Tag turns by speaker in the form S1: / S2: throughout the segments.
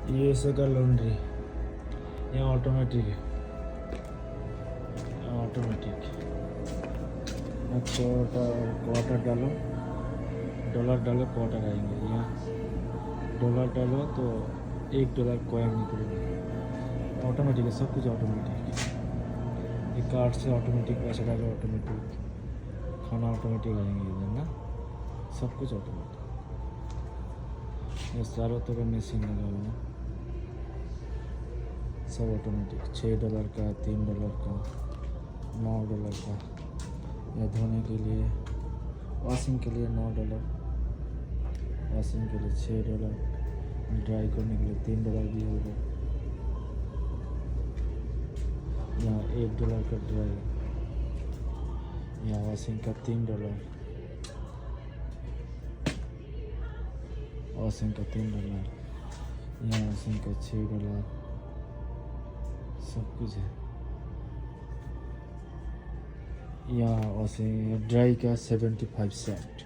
S1: ये का लॉन्ड्री, यहाँ ऑटोमेटिक है, ऑटोमेटिक। छोटा क्वार्टर डालो, डॉलर डालो, क्वार्टर आएंगे। यहाँ डॉलर डालो तो $1 कॉइन निकलेगा। ऑटोमेटिक है, सब कुछ ऑटोमेटिक है। ये कार्ड से ऑटोमेटिक पैसा डालो, ऑटोमेटिक खाना ऑटोमेटिक आएंगे इधर ना, सब कुछ ऑटोमेटिक। ये चारों तरफ मशीन लगा हुआ है, सब ऑटोमेटिक। $6 का, $3 का, $9 का। या धोने के लिए, वॉशिंग के लिए $9, वॉशिंग के लिए $6, ड्राई करने के लिए $3 भी होगा। यहाँ $1 का ड्राई, यहाँ वॉशिंग का $3, वॉशिंग का $3, यहाँ वॉशिंग का $6, सब कुछ है। यहाँ वॉशिंग ड्राई का 75 सेंट,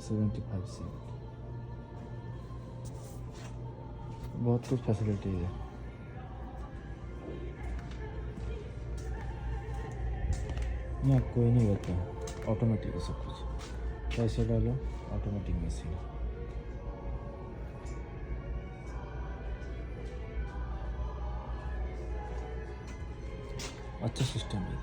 S1: 75 सेंट। बहुत कुछ फैसिलिटी है। यहाँ कोई नहीं रहता, ऑटोमेटिक है सब कुछ। पैसे डालो, ऑटोमेटिक मशीन। अच्छा सिस्टम है।